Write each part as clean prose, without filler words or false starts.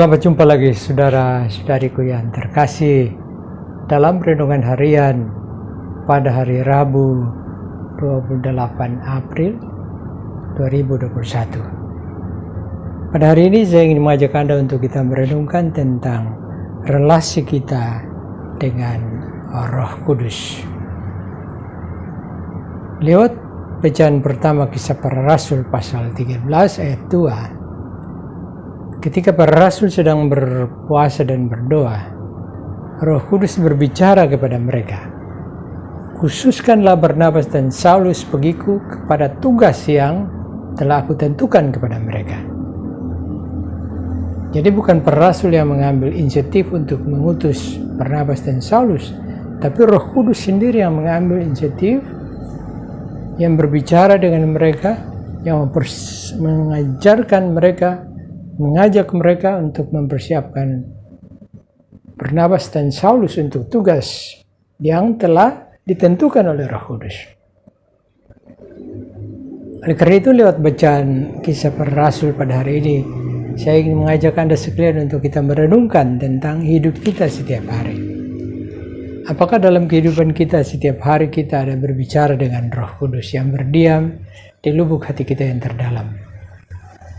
Selamat jumpa lagi saudara-saudariku yang terkasih dalam renungan harian pada hari Rabu 28 April 2021. Pada hari ini saya ingin mengajak Anda untuk kita merenungkan tentang relasi kita dengan Roh Kudus. Lewat bacaan pertama Kisah Para Rasul pasal 13 ayat 2. Ketika para rasul sedang berpuasa dan berdoa, Roh Kudus berbicara kepada mereka, "Khususkanlah Barnabas dan Saulus bagiku kepada tugas yang telah aku tentukan kepada mereka." Jadi bukan para rasul yang mengambil inisiatif untuk mengutus Barnabas dan Saulus, tapi Roh Kudus sendiri yang mengambil inisiatif, yang berbicara dengan mereka, yang mengajarkan mereka, mengajak mereka untuk mempersiapkan Barnabas dan Saulus untuk tugas yang telah ditentukan oleh Roh Kudus. Oleh karena itu, lewat bacaan Kisah Para Rasul pada hari ini, saya ingin mengajak Anda sekalian untuk kita merenungkan tentang hidup kita setiap hari. Apakah dalam kehidupan kita setiap hari kita ada berbicara dengan Roh Kudus yang berdiam di lubuk hati kita yang terdalam?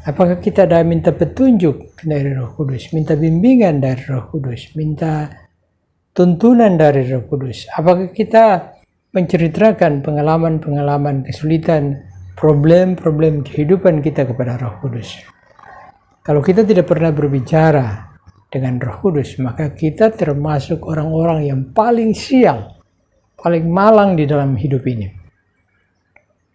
Apakah kita ada minta petunjuk dari Roh Kudus, minta bimbingan dari Roh Kudus, minta tuntunan dari Roh Kudus? Apakah kita menceritakan pengalaman-pengalaman kesulitan, problem-problem kehidupan kita kepada Roh Kudus? Kalau kita tidak pernah berbicara dengan Roh Kudus, maka kita termasuk orang-orang yang paling sial, paling malang di dalam hidup ini.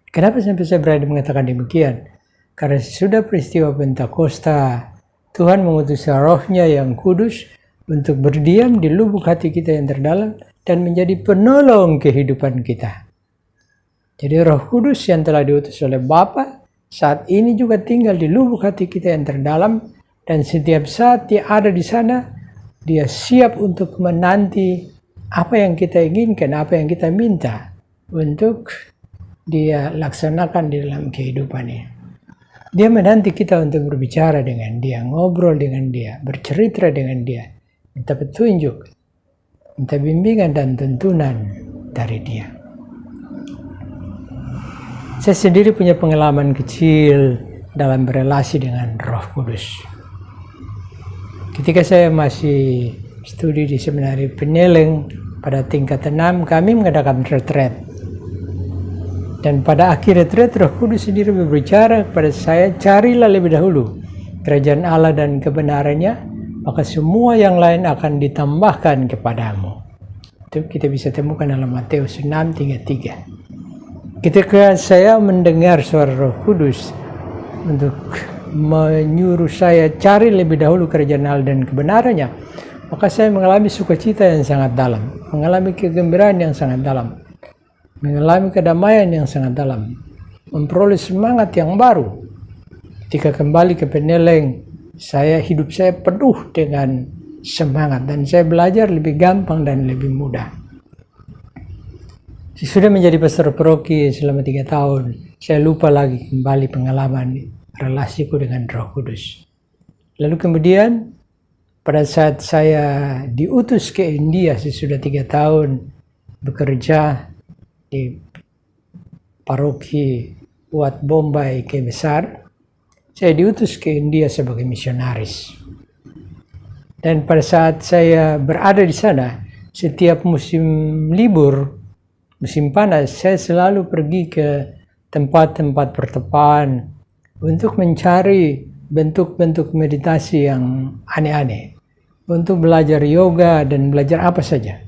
Kenapa sampai saya berani mengatakan demikian? Karena sesudah peristiwa Pentakosta, Tuhan mengutus Roh-Nya yang kudus untuk berdiam di lubuk hati kita yang terdalam dan menjadi penolong kehidupan kita. Jadi Roh Kudus yang telah diutus oleh Bapa saat ini juga tinggal di lubuk hati kita yang terdalam, dan setiap saat Dia ada di sana, Dia siap untuk menanti apa yang kita inginkan, apa yang kita minta untuk Dia laksanakan di dalam kehidupan ini. Dia menanti kita untuk berbicara dengan Dia, ngobrol dengan Dia, bercerita dengan Dia, minta petunjuk, minta bimbingan dan tuntunan dari Dia. Saya sendiri punya pengalaman kecil dalam berelasi dengan Roh Kudus. Ketika saya masih studi di Seminari Peneleng pada tingkat 6, kami mengadakan retret. Dan pada akhir retret, Roh Kudus sendiri berbicara kepada saya, "Carilah lebih dahulu kerajaan Allah dan kebenarannya, maka semua yang lain akan ditambahkan kepadamu." Itu kita bisa temukan dalam Matius 6:33. Ketika saya mendengar suara Roh Kudus untuk menyuruh saya cari lebih dahulu kerajaan Allah dan kebenarannya, maka saya mengalami sukacita yang sangat dalam, mengalami kegembiraan yang sangat dalam, mengalami kedamaian yang sangat dalam, memperoleh semangat yang baru. Ketika kembali ke Peneleng, hidup saya penuh dengan semangat dan saya belajar lebih gampang dan lebih mudah. Sudah menjadi pastor paroki selama 3 tahun, saya lupa lagi kembali pengalaman relasiku dengan Roh Kudus. Lalu kemudian pada saat saya diutus ke India sesudah 3 tahun bekerja di paroki Wat Bombay Besar, saya diutus ke India sebagai misionaris. Dan pada saat saya berada di sana, setiap musim libur, musim panas, saya selalu pergi ke tempat-tempat pertapaan untuk mencari bentuk-bentuk meditasi yang aneh-aneh, untuk belajar yoga dan belajar apa saja.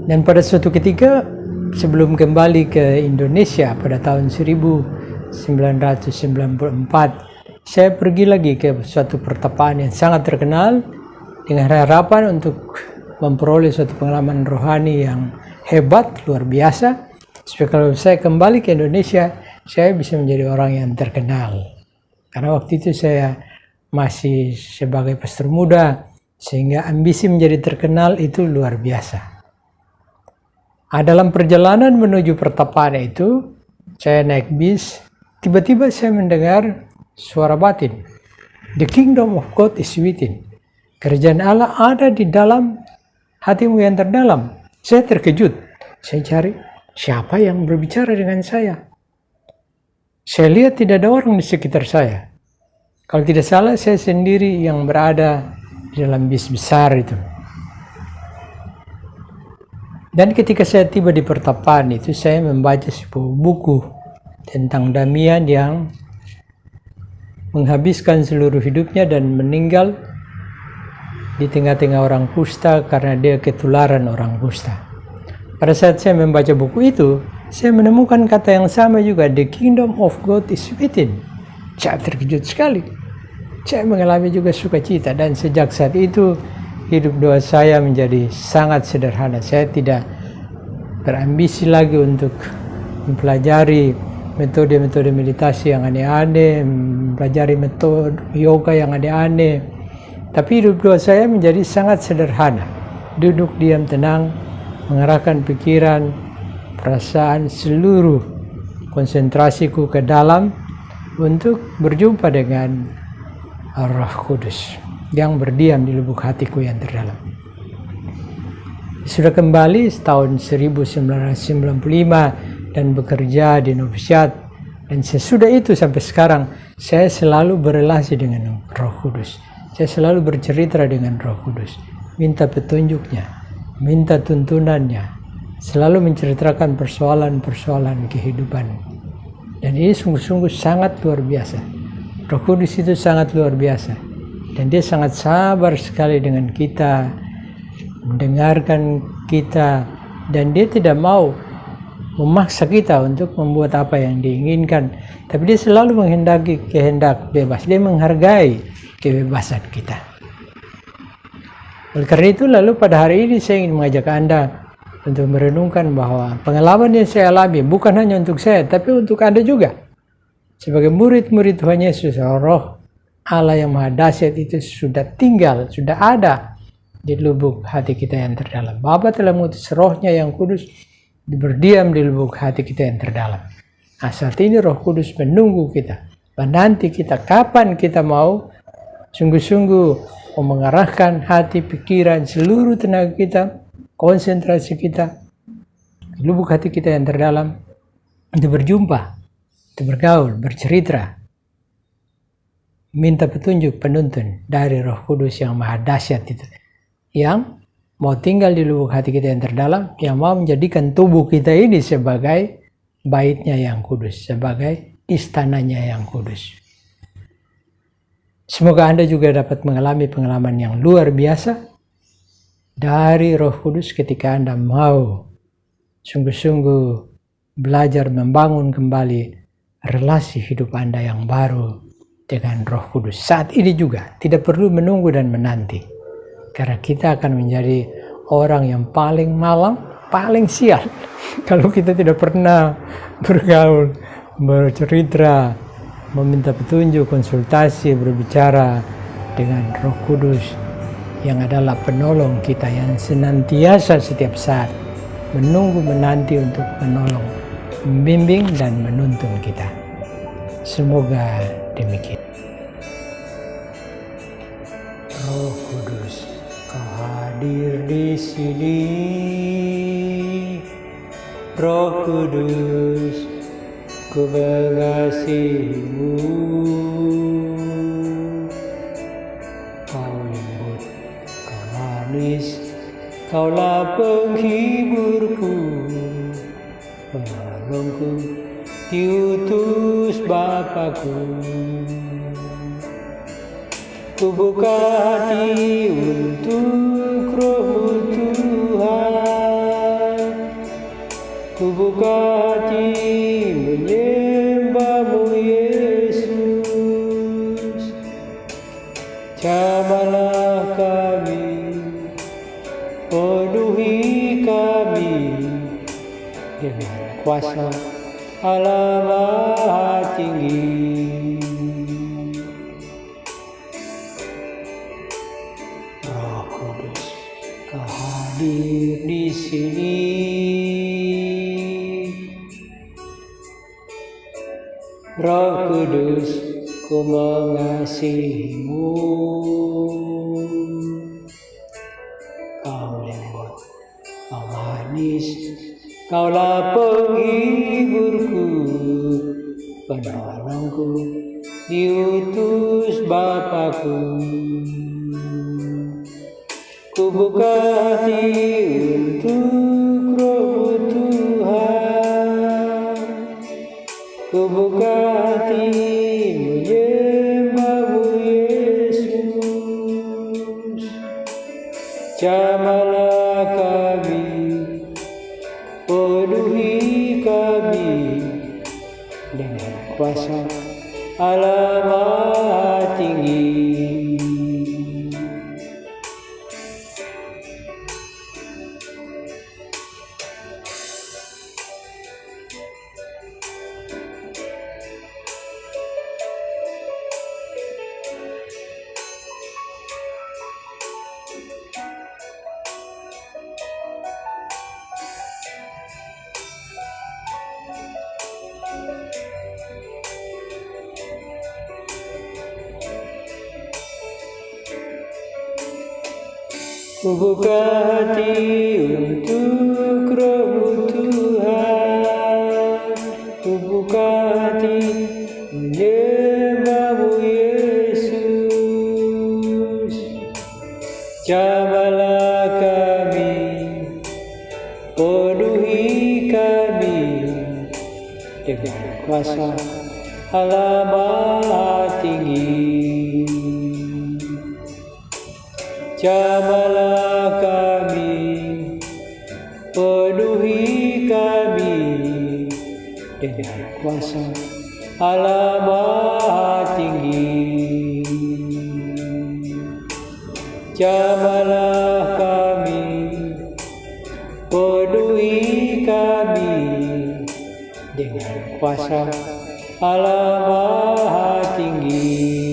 Dan pada suatu ketika sebelum kembali ke Indonesia pada tahun 1994, saya pergi lagi ke suatu pertapaan yang sangat terkenal dengan harapan untuk memperoleh suatu pengalaman rohani yang hebat, luar biasa, supaya kalau saya kembali ke Indonesia, saya bisa menjadi orang yang terkenal. Karena waktu itu saya masih sebagai pastor muda, sehingga ambisi menjadi terkenal itu luar biasa. Dalam perjalanan menuju pertapaan itu, saya naik bis, tiba-tiba saya mendengar suara batin. The kingdom of God is within. Kerajaan Allah ada di dalam hatimu yang terdalam. Saya terkejut. Saya cari siapa yang berbicara dengan saya. Saya lihat tidak ada orang di sekitar saya. Kalau tidak salah saya sendiri yang berada di dalam bis besar itu. Dan ketika saya tiba di pertapaan itu, saya membaca sebuah buku tentang Damian yang menghabiskan seluruh hidupnya dan meninggal di tengah-tengah orang kusta karena dia ketularan orang kusta. Pada saat saya membaca buku itu, saya menemukan kata yang sama juga, the kingdom of God is within. Saya terkejut sekali. Saya mengalami juga sukacita, dan sejak saat itu hidup doa saya menjadi sangat sederhana. Saya tidak berambisi lagi untuk mempelajari metode-metode meditasi yang aneh-aneh, mempelajari metode yoga yang aneh-aneh. Tapi hidup doa saya menjadi sangat sederhana. Duduk diam tenang, mengarahkan pikiran, perasaan, seluruh konsentrasiku ke dalam untuk berjumpa dengan Roh Kudus yang berdiam di lubuk hatiku yang terdalam. Sudah kembali tahun 1995 dan bekerja di novisiat, dan sesudah itu sampai sekarang saya selalu berelasi dengan Roh Kudus. Saya selalu bercerita dengan Roh Kudus, minta petunjuknya, minta tuntunannya, selalu menceritakan persoalan-persoalan kehidupan. Dan ini sungguh-sungguh sangat luar biasa. Roh Kudus itu sangat luar biasa, dan dia sangat sabar sekali dengan kita, mendengarkan kita, dan dia tidak mau memaksa kita untuk membuat apa yang diinginkan, tapi dia selalu menghendaki kehendak bebas. Dia menghargai kebebasan kita. Oleh karena itu, lalu pada hari ini saya ingin mengajak Anda untuk merenungkan bahwa pengalaman yang saya alami bukan hanya untuk saya, tapi untuk Anda juga. Sebagai murid-murid Tuhan Yesus, Roh Allah yang Maha Dahsyat itu sudah tinggal, sudah ada di lubuk hati kita yang terdalam. Bapa telah mengutus Roh-Nya yang kudus berdiam di lubuk hati kita yang terdalam. Nah, saat ini Roh Kudus menunggu kita, menanti kita kapan kita mau sungguh-sungguh mengarahkan hati, pikiran, seluruh tenaga kita, konsentrasi kita, lubuk hati kita yang terdalam untuk berjumpa, untuk bergaul, bercerita, minta petunjuk, penuntun dari Roh Kudus yang Maha Dahsyat itu, yang mau tinggal di lubuk hati kita yang terdalam, yang mau menjadikan tubuh kita ini sebagai baitnya yang kudus, sebagai istananya yang kudus. Semoga Anda juga dapat mengalami pengalaman yang luar biasa dari Roh Kudus ketika Anda mau sungguh-sungguh belajar membangun kembali relasi hidup Anda yang baru dengan Roh Kudus. Saat ini juga tidak perlu menunggu dan menanti. Karena kita akan menjadi orang yang paling malang, paling sial kalau kita tidak pernah bergaul, bercerita, meminta petunjuk, konsultasi, berbicara dengan Roh Kudus yang adalah penolong kita yang senantiasa setiap saat menunggu, menanti untuk menolong, membimbing dan menuntun kita. Semoga demikian. Roh Kudus, Kau hadir di sini. Roh Kudus, ku mengasihimu. Kau lembut, Kau manis, Kaulah penghiburku, penolongku, diutus Bapakku. Ku buka hati untuk Roh-Mu Tuhan, ku buka hati menyembah-Mu Yesus. Jamahlah kami, penuhi kami dengan kuasa Allah Maha Tinggi. Roh Kudus, Kau hadir di sini. Roh Kudus, ku mengasihimu. Kau lembut, kau manis, kaulah penghiburku, penolongku, diutus Bapakku. Ku buka hati untuk Roh Tuhan, ku buka hati menyembahmu Yesus. Jamahlah kami, penuhi kami dengan kuasa Allah Maha Tinggi. Ku buka hati untuk Roh Tuhan, ku buka hati menyembahmu Yesus. Jamahlah kami, penuhi kami dengan kuasa Allah Maha Tinggi. Jamahlah kami, penuhi kami dengan kuasa Allah Maha Tinggi. Jamahlah kami, penuhi kami dengan kuasa Allah Maha Tinggi.